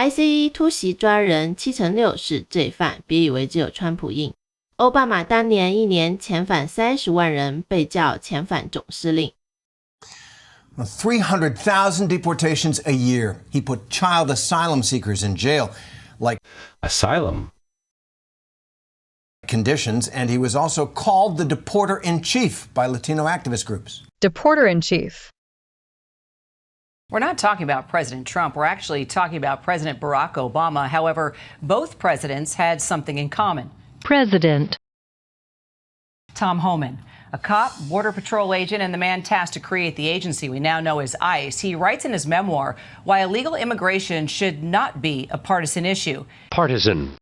ICE 突袭抓人，76%是罪犯，别以为只有川普印。奥巴马当年1年遣返30万人，被叫遣返总司令。300,000 deportations a year. He put child asylum seekers in jail, like asylum conditions, and he was also called the deporter-in-chief by Latino activist groups. Deporter-in-chief. We're not talking about President Trump. We're actually talking about President Barack Obama. However, both presidents had something in common. President. Tom Homan, a cop, Border Patrol agent, and the man tasked to create the agency we now know as ICE. He writes in his memoir why illegal immigration should not be a partisan issue. Partisan.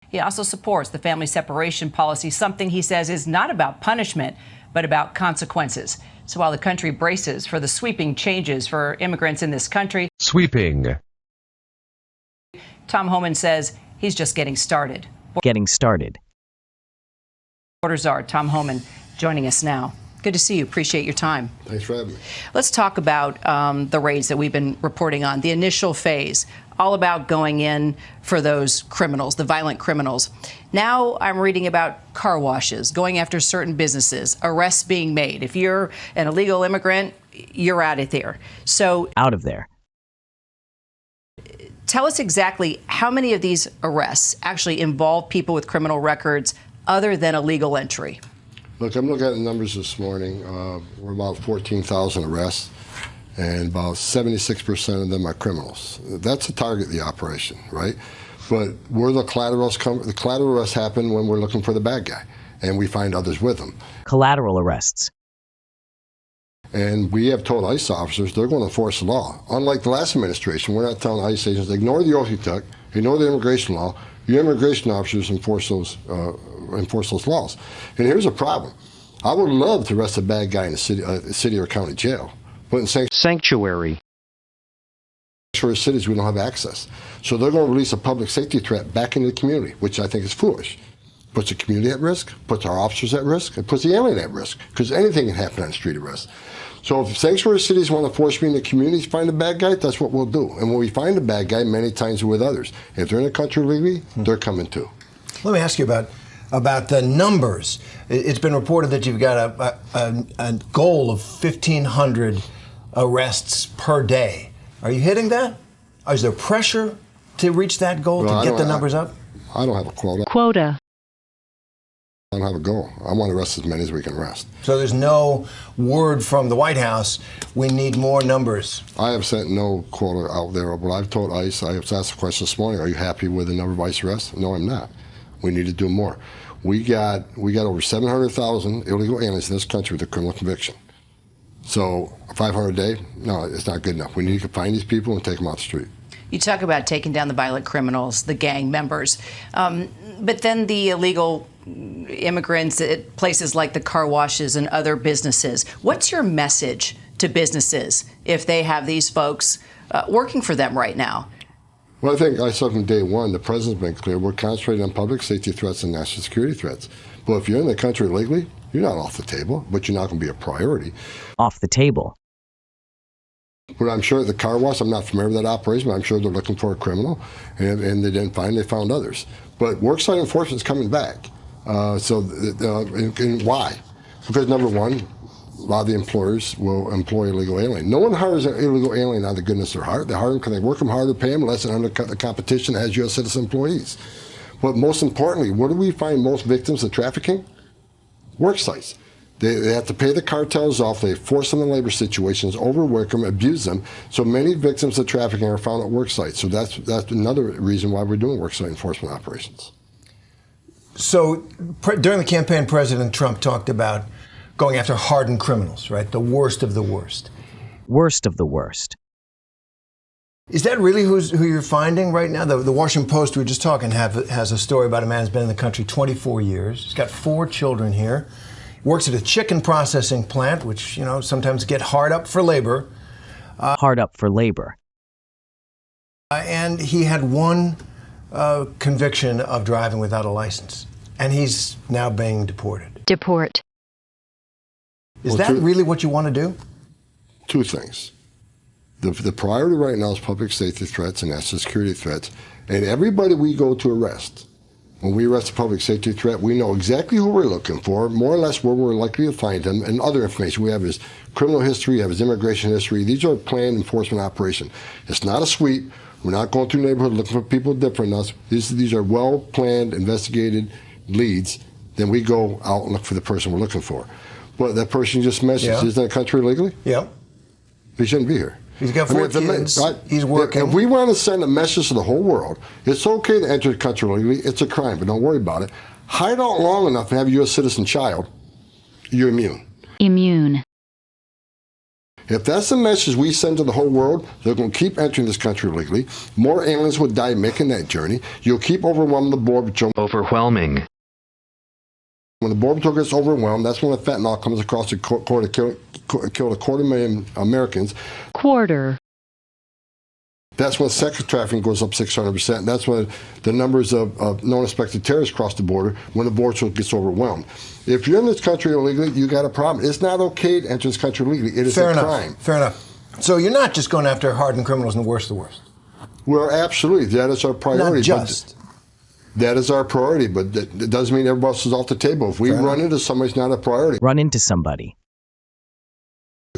He also supports the family separation policy, something he says is not about punishment, but about consequences. So while the country braces for the sweeping changes for immigrants in this country, Sweeping. Tom Homan says he's just getting started. Getting started. Border Czar Tom Homan joining us now. Good to see you. Appreciate your time. Thanks for having me. Let's talk about the raids that we've been reporting on. The initial phase, all about going in for those criminals, the violent criminals. Now I'm reading about car washes, going after certain businesses, arrests being made. If you're an illegal immigrant, you're out of there. So Out of there. tell us exactly how many of these arrests actually involve people with criminal records other than a legal entry. Look, I'm looking at the numbers this morning. We're about 14,000 arrests, and about 76% of them are criminals. That's the target of the operation, right? But where the collateral arrests happen when we're looking for the bad guy, and we find others with him. Collateral arrests. And we have told ICE officers they're going to enforce the law. Unlike the last administration, we're not telling ICE agents, ignore the oath you took, ignore the immigration law. Your immigration officers enforce those laws. And here's a problem. I would love to arrest a bad guy in a city or county jail, but in Sanctuary. sanctuary cities we don't have access. So they're going to release a public safety threat back into the community, which I think is foolish. Puts the community at risk, puts our officers at risk, and puts the alien at risk, because anything can happen on street arrest. So if sanctuary cities want to force me in the communities to find a bad guy, that's what we'll do. And when we find a bad guy, many times we're with others. If they're in the country legally, they're coming too. Let me ask you about the numbers. It's been reported that you've got a goal of 1,500 arrests per day. Are you hitting that? Is there pressure to reach that goal, to get the numbers up? I don't have a quota. Quota. I don't have a goal. I want to arrest as many as we can arrest. So there's no word from the White House, we need more numbers. I have sent no quota out there, but I've told ICE, I was asked the question this morning, are you happy with the number of ICE arrests? No, I'm not. We need to do more. We got over 700,000 illegal aliens in this country with a criminal conviction. So 500 a day, no, it's not good enough. We need to find these people and take them off the street. You talk about taking down the violent criminals, the gang members, but then the illegal immigrants at places like the car washes and other businesses. What's your message to businesses if they have these folks working for them right now? Well, I think I said from day one, the president's been clear, we're concentrating on public safety threats and national security threats. But if you're in the country legally, you're not off the table, but you're not going to be a priority. Off the table. But I'm sure at the car wash, I'm not familiar with that operation, but I'm sure they're looking for a criminal, and they didn't find, they found others. But worksite enforcement is coming back. And why? Because number one, a lot of the employers will employ illegal alien. No one hires an illegal alien out of the goodness of their heart. They hire them because they work them hard, they pay them less, and undercut the competition as U.S. citizen employees. But most importantly, where do we find most victims of trafficking? Work sites. They have to pay the cartels off. They force them in labor situations, overwork them, abuse them. So many victims of trafficking are found at work sites. So that's another reason why we're doing worksite enforcement operations. So during the campaign, President Trump talked about going after hardened criminals, right? The worst of the worst. Worst of the worst. Is that really who you're finding right now? The Washington Post, we were just talking, has a story about a man who's been in the country 24 years. He's got 4 children here. He works at a chicken processing plant, which, sometimes get hard up for labor. Hard up for labor. And he had one conviction of driving without a license. And he's now being deported. Deport. Is that really what you want to do? 2 things. The priority right now is public safety threats and national security threats. And everybody we go to arrest, when we arrest a public safety threat, we know exactly who we're looking for, more or less where we're likely to find them, and other information. We have his criminal history, we have his immigration history. These are planned enforcement operations. It's not a sweep. We're not going through neighborhoods looking for people different than us. These are well-planned, investigated leads. Then we go out and look for the person we're looking for. But that person just messaged, isn't that country illegally? Yeah. He shouldn't be here. He's got 4 kids. He's working. If we want to send a message to the whole world, it's okay to enter the country illegally. It's a crime, but don't worry about it. Hide out long enough and have a U.S. citizen child, you're immune. Immune. If that's the message we send to the whole world, they're going to keep entering this country illegally. More aliens will die making that journey. You'll keep overwhelming the Border Patrol. Overwhelming. When the Border Patrol gets overwhelmed, that's when the fentanyl comes across the border to kill 250,000 Americans. Quarter. That's when sex trafficking goes up 600%. That's when the numbers of known suspected terrorists cross the border when the Border Patrol gets overwhelmed. If you're in this country illegally, you got a problem. It's not okay to enter this country illegally. It is a crime. Fair enough. So you're not just going after hardened criminals and the worst of the worst. Well, absolutely. That is our priority. Not just. That is our priority, but that doesn't mean everybody else is off the table. If we run into somebody who's not a priority, Run into somebody.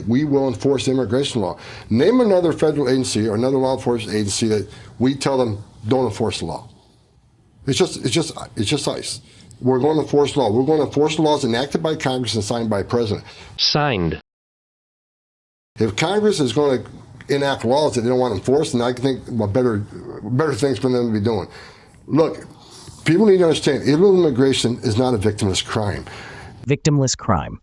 we will enforce the immigration law. Name another federal agency or another law enforcement agency that we tell them don't enforce the law. It's just ICE. We're going to enforce the law. We're going to enforce the laws enacted by Congress and signed by the President. Signed. If Congress is going to enact laws that they don't want to enforce, then I can think about better things for them to be doing. Look, people need to understand, illegal immigration is not a victimless crime. Victimless crime.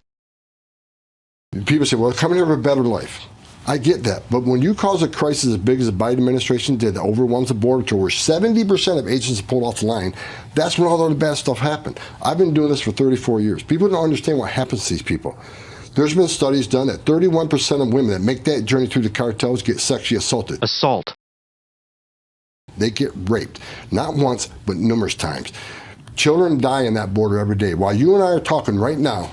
People say, well, coming here for a better life. I get that. But when you cause a crisis as big as the Biden administration did that overwhelms the border to where 70% of agents are pulled off the line, that's when all the bad stuff happened. I've been doing this for 34 years. People don't understand what happens to these people. There's been studies done that 31% of women that make that journey through the cartels get sexually assaulted. Assault. They get raped. Not once, but numerous times. Children die on that border every day. While you and I are talking right now,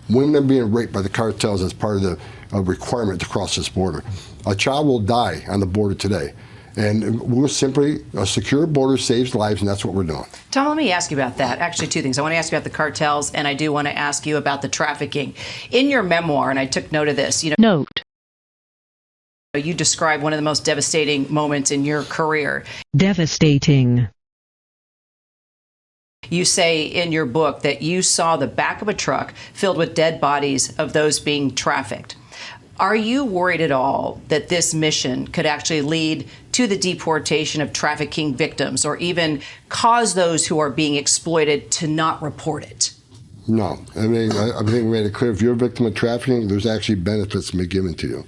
women are being raped by the cartels as part of the requirement to cross this border. A child will die on the border today. And we're simply, a secure border saves lives, and that's what we're doing. Tom, let me ask you about that. Actually, 2 things. I want to ask you about the cartels, and I do want to ask you about the trafficking. In your memoir, and I took note of this, Note. You describe one of the most devastating moments in your career. Devastating. You say in your book that you saw the back of a truck filled with dead bodies of those being trafficked. Are you worried at all that this mission could actually lead to the deportation of trafficking victims or even cause those who are being exploited to not report it? No. I mean, I think we made it clear, if you're a victim of trafficking, there's actually benefits to be given to you.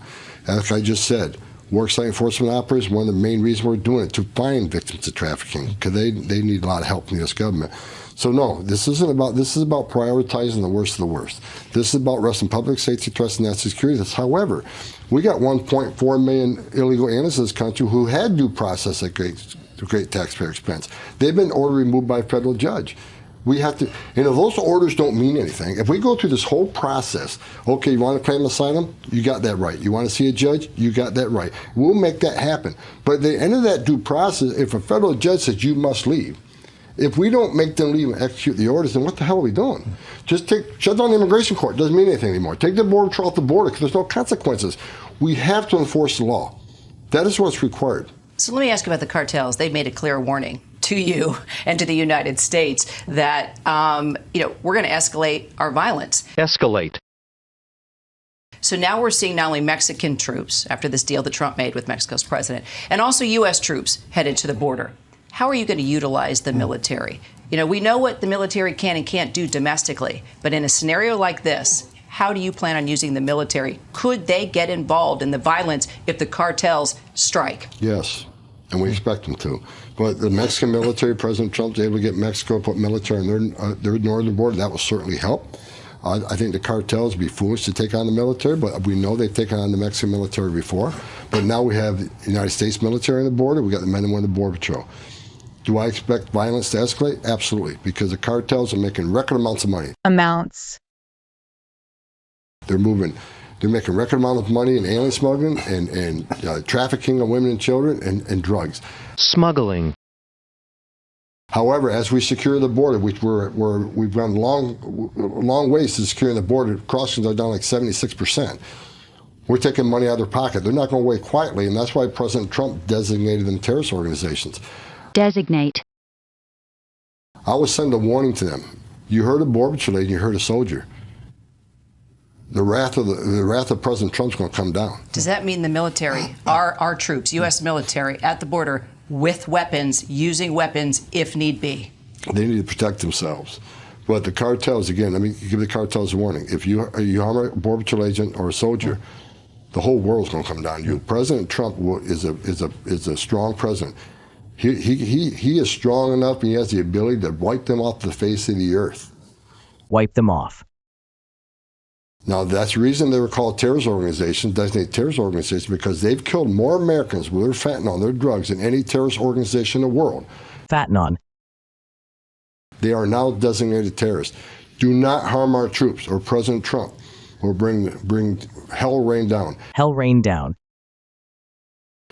As I just said, worksite enforcement operators, one of the main reasons we're doing it, to find victims of trafficking, because they need a lot of help from the U.S. government. So no, this is about prioritizing the worst of the worst. This is about arresting public safety threats and national security. However, we got 1.4 million illegal aliens in this country who had due process at great taxpayer expense. They've been ordered removed by a federal judge. We have to, and if those orders don't mean anything, if we go through this whole process, okay, you want to claim asylum? You got that right. You want to see a judge? You got that right. We'll make that happen. But at the end of that due process, if a federal judge says you must leave, if we don't make them leave and execute the orders, then what the hell are we doing? Just shut down the immigration court. It doesn't mean anything anymore. Take the border patrol off the border because there's no consequences. We have to enforce the law. That is what's required. So let me ask you about the cartels. They've made a clear warning to you and to the United States that, we're going to escalate our violence. Escalate. So now we're seeing not only Mexican troops after this deal that Trump made with Mexico's president, and also U.S. troops headed to the border. How are you going to utilize the military? We know what the military can and can't do domestically, but in a scenario like this, how do you plan on using the military? Could they get involved in the violence if the cartels strike? Yes, and we expect them to. But the Mexican military, President Trump's able to get Mexico to put military on their northern border. That will certainly help. I think the cartels would be foolish to take on the military, but we know they've taken on the Mexican military before. But now we have the United States military on the border. We got the men and women of the Border Patrol. Do I expect violence to escalate? Absolutely, because the cartels are making record amounts of money. Amounts. They're moving They're making record amount of money in alien smuggling and trafficking of women and children and drugs. Smuggling. However, as we secure the border, which we've gone long ways to securing the border, crossings are down like 76%. We're taking money out of their pocket. They're not going away quietly, and that's why President Trump designated them terrorist organizations. Designate. I would send a warning to them. You heard a border patrol agent, you heard a soldier. The wrath of President Trump's going to come down. Does that mean the military, our troops, U.S. military at the border with weapons, using weapons if need be? They need to protect themselves. But the cartels, again, let me give the cartels a warning. If you harm a border patrol agent or a soldier, the whole world's going to come down to you. President Trump is a strong president. He is strong enough, and he has the ability to wipe them off the face of the earth. Wipe them off. Now, that's the reason they were called terrorist organizations, designated terrorist organizations, because they've killed more Americans with their fentanyl and their drugs than any terrorist organization in the world. Fentanyl. They are now designated terrorists. Do not harm our troops or President Trump or bring hell rain down. Hell rain down.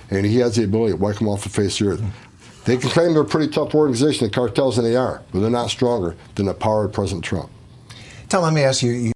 And he has the ability to wipe them off the face of the earth. They can claim they're a pretty tough organization, the cartels, and they are, but they're not stronger than the power of President Trump. Tom, let me ask you,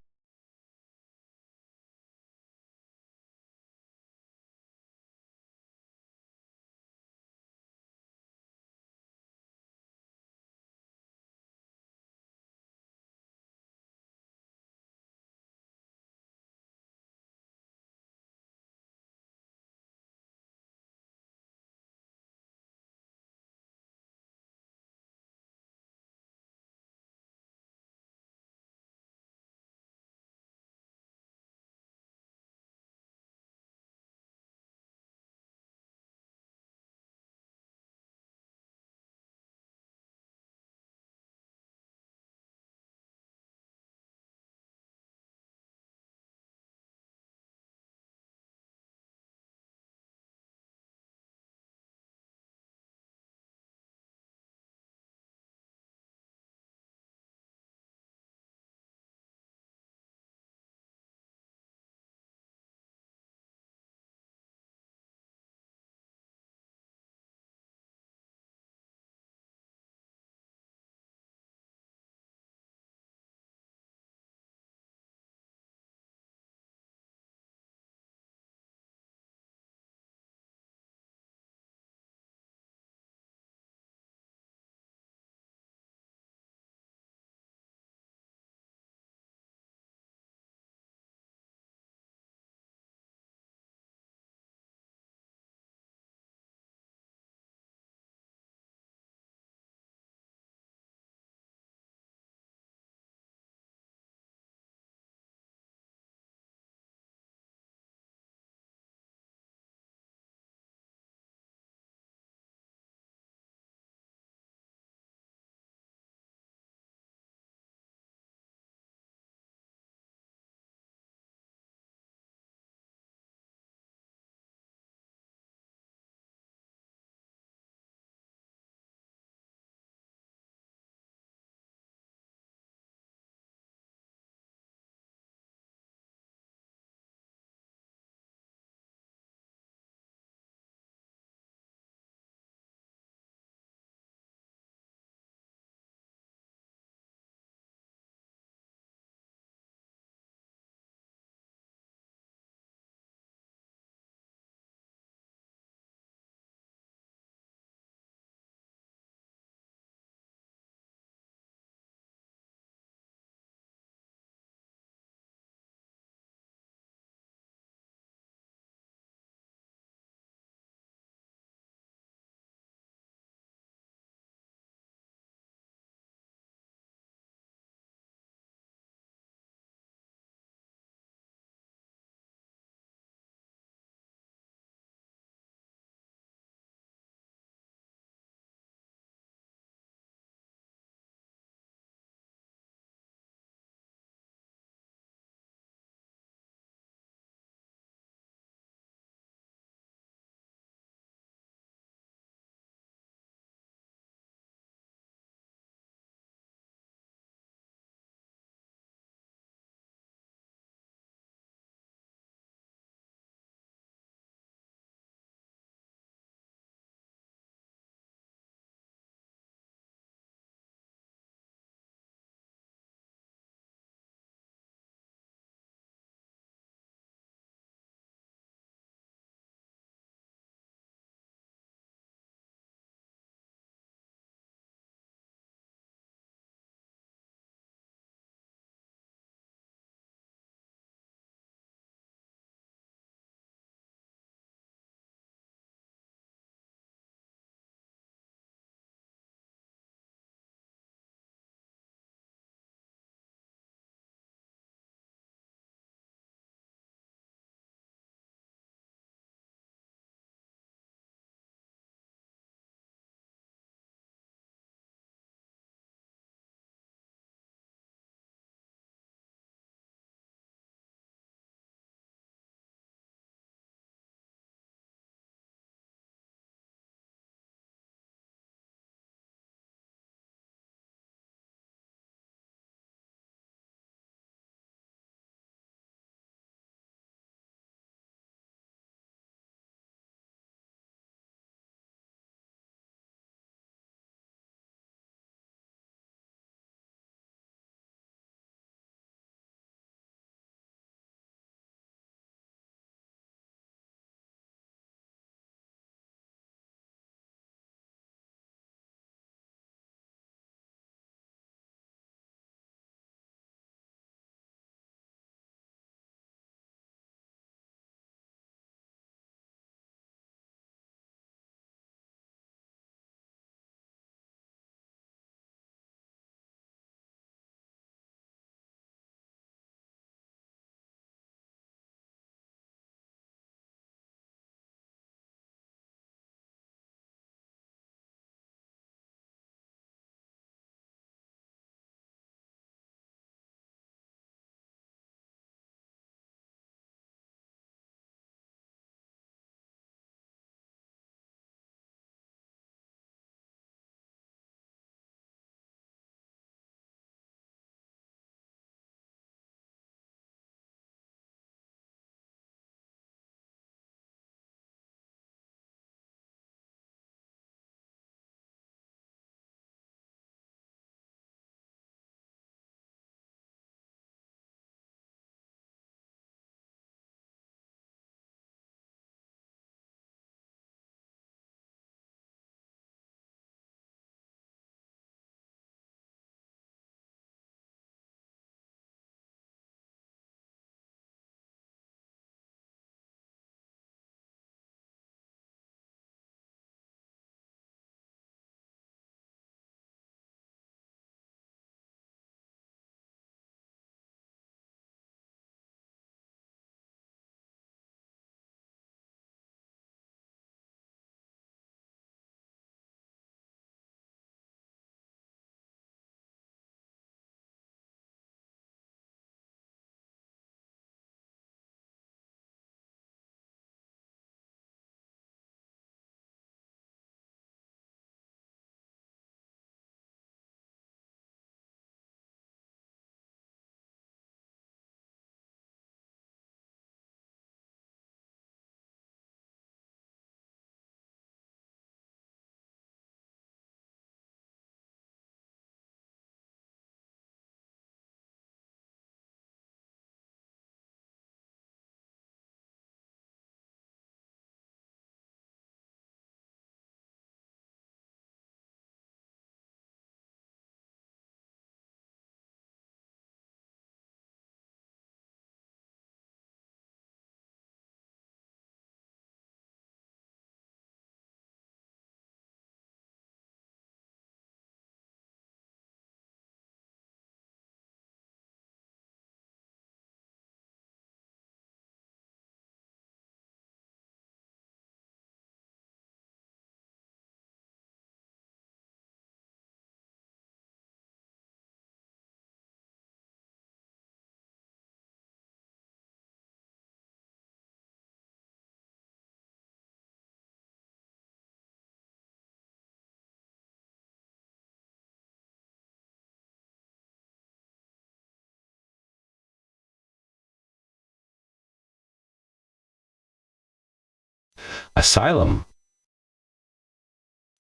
asylum,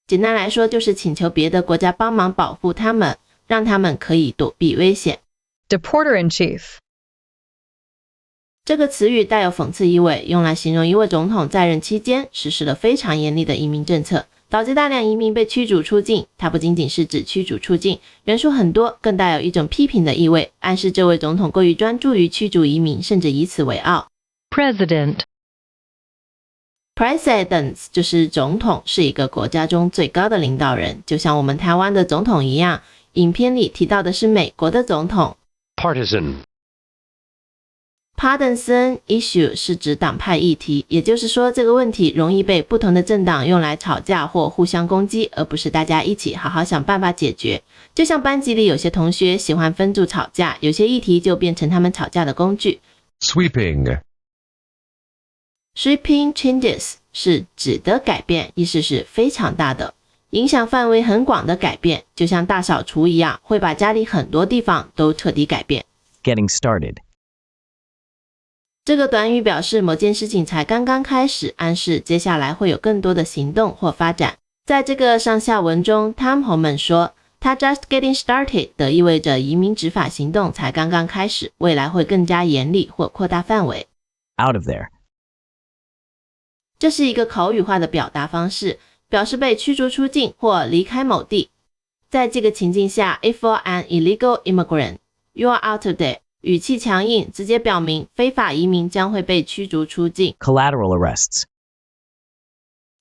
简单来说，就是请求别的国家帮忙保护他们，让他们可以躲避危险。deporter-in-chief, 这个词语带有讽刺意味，用来形容一位总统在任期间实施了非常严厉的移民政策，导致大量移民被驱逐出境。它不仅仅是指驱逐出境，人数很多，更带有一种批评的意味，暗示这位总统过于专注于驱逐移民，甚至以此为傲。President. President 就是总统，是一个国家中最高的领导人，就像我们台湾的总统一样。影片里提到的是美国的总统。partisan, partisan issue 是指党派议题，也就是说这个问题容易被不同的政党用来吵架或互相攻击，而不是大家一起好好想办法解决。就像班级里有些同学喜欢分组吵架，有些议题就变成他们吵架的工具。sweeping, Sweeping changes 是质的改变，意思是非常大的，影响范围很广的改变，就像大扫除一样，会把家里很多地方都彻底改变。Getting started. 这个短语表示某件事情才刚刚开始，暗示接下来会有更多的行动或发展。在这个上下文中 Tom Homan 说他 just getting started 的意味着移民执法行动才刚刚开始，未来会更加严厉或扩大范围。 Out of there. 这是一个口语化的表达方式，表示被驱逐出境或离开某地。在这个情境下 if you're an illegal immigrant, you're out of there 语气强硬，直接表明非法移民将会被驱逐出境。 Collateral arrests.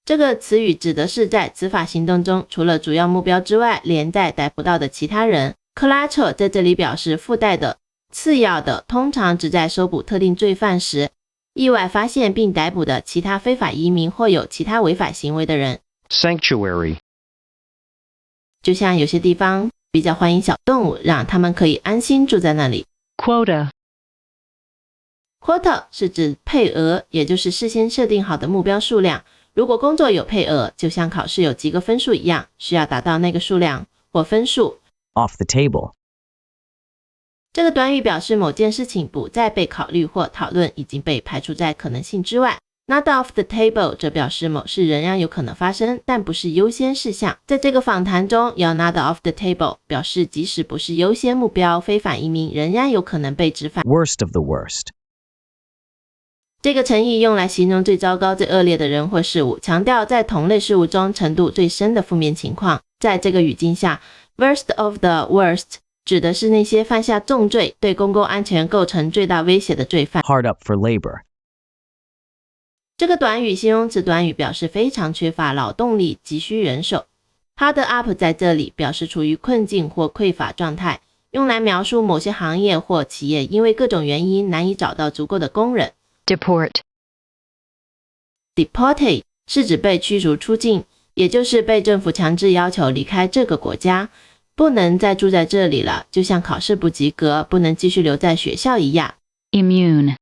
这个词语指的是在执法行动中，除了主要目标之外，连带逮捕到的其他人。Collateral 在这里表示附带的、次要的，通常指在搜捕特定罪犯时，意外发现并逮捕的其他非法移民或有其他违法行为的人。 sanctuary, 就像有些地方比较欢迎小动物，让他们可以安心住在那里。Quota. Quota 是指配额，也就是事先设定好的目标数量。如果工作有配额，就像考试有及格分数一样，需要达到那个数量或分数。 Off the table. 这个短语表示某件事情不再被考虑或讨论，已经被排除在可能性之外。Not off the table 则表示某事仍然有可能发生，但不是优先事项。在这个访谈中，要 not off the table 表示即使不是优先目标，非法移民仍然有可能被执法。 Worst of the worst. 这个成语用来形容最糟糕、最恶劣的人或事物，强调在同类事物中程度最深的负面情况。在这个语境下 worst of the worst 指的是那些犯下重罪、对公共安全构成最大威胁的罪犯。 Hard up for labor. 这个短语形容词短语表示非常缺乏劳动力，急需人手。Hard up 在这里表示处于困境或匮乏状态，用来描述某些行业或企业因为各种原因难以找到足够的工人。Deport. Deported 是指被驱逐出境，也就是被政府强制要求离开这个国家，不能再住在这里了，就像考试不及格，不能继续留在学校一样。Immune.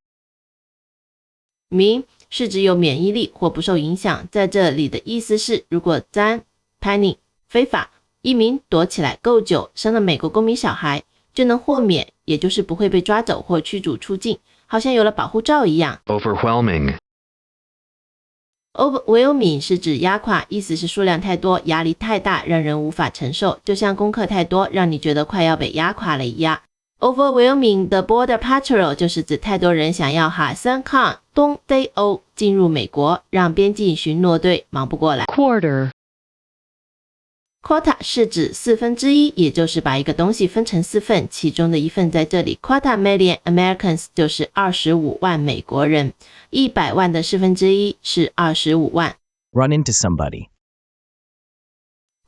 Immune 是指有免疫力或不受影响，在这里的意思是，如果沾 panic 非法移民躲起来够久，生了美国公民小孩，就能豁免，也就是不会被抓走或驱逐出境，好像有了保护罩一样。 overwhelming, Overwhelming 是指压垮，意思是数量太多，压力太大，让人无法承受，就像功课太多，让你觉得快要被压垮了一样。Overwhelming 的 Border Patrol 就是指太多人想要哈森康东非欧进入美国，让边境巡逻队忙不过来。 Quarter. Quota 是指1/4，也就是把一个东西分成4份，其中的一份在这里。Quota million Americans 就是25万美国人，100万的1/4是25万。 Run into somebody.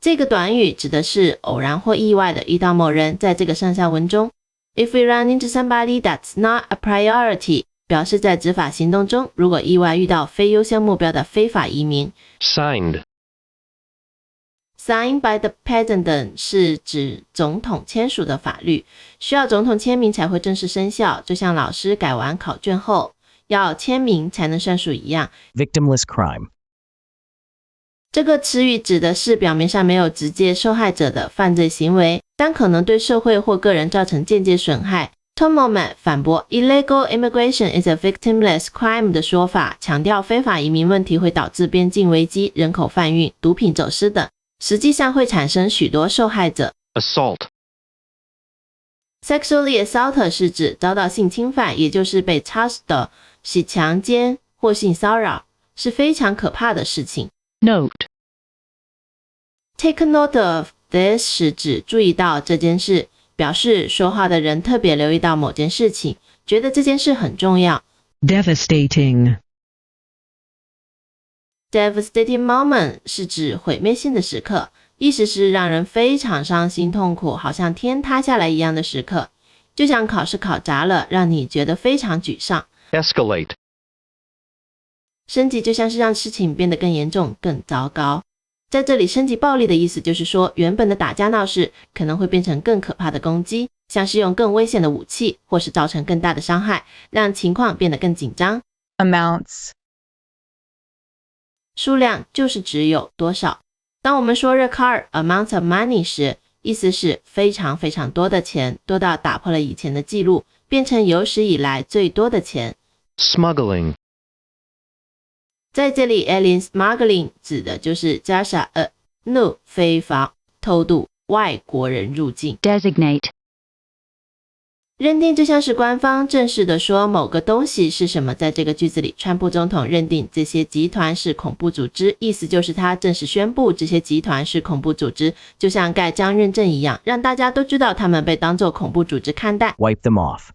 这个短语指的是偶然或意外的遇到某人。在这个上下文中 If we run into somebody that's not a priority 表示在执法行动中，如果意外遇到非优先目标的非法移民。 signed, Signed by the president 是指总统签署的法律，需要总统签名才会正式生效，就像老师改完考卷后要签名才能算数一样。 Victimless crime. 这个词语指的是表面上没有直接受害者的犯罪行为，但可能对社会或个人造成间接损害， Tom Homan 反驳 Illegal immigration is a victimless crime 的说法，强调非法移民问题会导致边境危机、人口贩运、毒品走私等，实际上会产生许多受害者。Assault. Sexually assault 是指遭到性侵犯，也就是被 charged 的是强奸或性骚扰，是非常可怕的事情。Note. Take note of this 是指注意到这件事，表示说话的人特别留意到某件事情，觉得这件事很重要。Devastating. Devastating moment 是指毁灭性的时刻，意思是让人非常伤心痛苦，好像天塌下来一样的时刻，就像考试考砸了，让你觉得非常沮丧。Escalate. 升级就像是让事情变得更严重、更糟糕。在这里，升级暴力的意思就是说，原本的打架闹事可能会变成更可怕的攻击，像是用更危险的武器，或是造成更大的伤害，让情况变得更紧张。Amounts. 数量就是指有多少。当我们说 record amount of money 时，意思是非常非常多的钱，多到打破了以前的记录，变成有史以来最多的钱。Smuggling. 在这里 alien smuggling 指的就是加上no 非法偷渡外国人入境。 Designate. 认定就像是官方正式的说某个东西是什么。在这个句子里，川普总统认定这些集团是恐怖组织，意思就是他正式宣布这些集团是恐怖组织，就像盖章认证一样，让大家都知道他们被当作恐怖组织看待。 Wipe them off.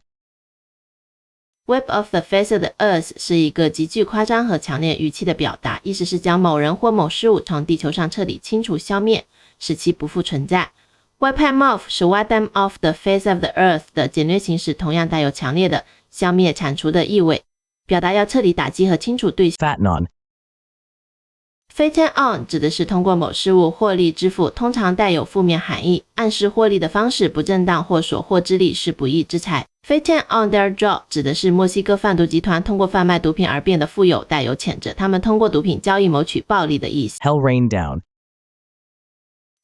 Wipe off the face of the earth 是一个极具夸张和强烈语气的表达，意思是将某人或某事物从地球上彻底清除消灭，使其不复存在。Wipe them off 是 wipe them off the face of the earth 的简略形式，同样带有强烈的消灭、铲除的意味，表达要彻底打击和清除对象。 Fatten on. Fatten on 指的是通过某事物获利致富，通常带有负面含义，暗示获利的方式不正当或所获之利是不义之财。Fatten on their job 指的是墨西哥贩毒集团通过贩卖毒品而变得富有，带有谴责他们通过毒品交易谋取暴利的意思。 Hell rain down.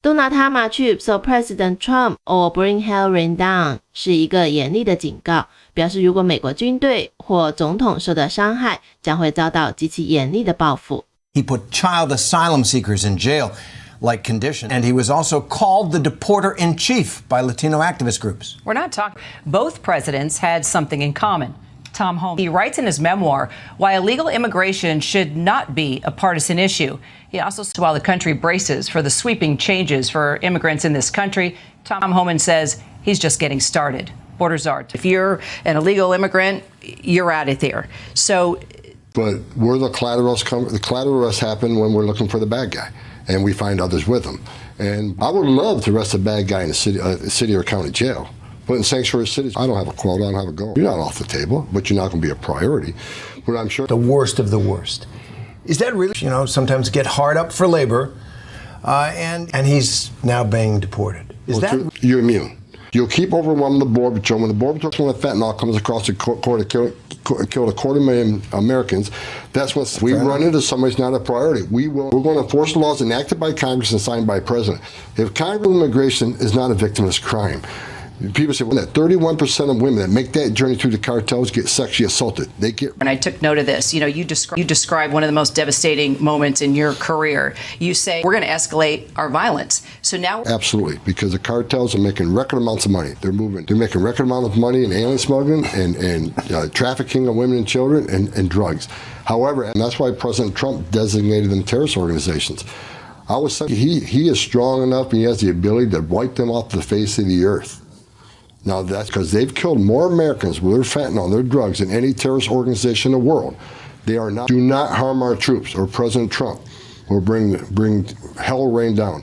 都拿他麻去 So President Trump or bring hell rain down 是一个严厉的警告，表示如果美国军队或总统受到伤害，将会遭到极其严厉的报复。He put child asylum seekers in jail-like conditions, and he was also called the deporter-in-chief by Latino activist groups. We're not talking. Both presidents had something in common. Tom Homan. He writes in his memoir why illegal immigration should not be a partisan issue. He also says while the country braces for the sweeping changes for immigrants in this country, Tom Homan says he's just getting started. Borders are. If you're an illegal immigrant, you're out of there. So. But where the collateral arrests happen when we're looking for the bad guy, and we find others with him. And I would love to arrest a bad guy in a city or county jail. But in sanctuary cities, I don't have a quota, I don't have a goal. You're not off the table, but you're not going to be a priority. But I'm sure The worst of the worst. Is that really, sometimes get hard up for labor, and he's now being deported. Is that... You're immune. You'll keep overwhelming the border patrol. When the border patrol with fentanyl comes across the border, killed 250,000 Americans, that's when we run into somebody's not a priority. We're going to enforce the laws enacted by Congress and signed by the President. If Congress immigration is not a victimless crime, people say, well, that 31% of women that make that journey through the cartels get sexually assaulted. They get. And I took note of this. You describe one of the most devastating moments in your career. You say we're going to escalate our violence. So now. Absolutely, because the cartels are making record amounts of money. They're making record amount of money in alien smuggling and trafficking of women and children and drugs. However, and that's why President Trump designated them terrorist organizations. I would say he is strong enough and he has the ability to wipe them off the face of the earth. Now, that's because they've killed more Americans with their fentanyl, their drugs, than any terrorist organization in the world. They are not. Do not harm our troops or President Trump or bring hell rain down.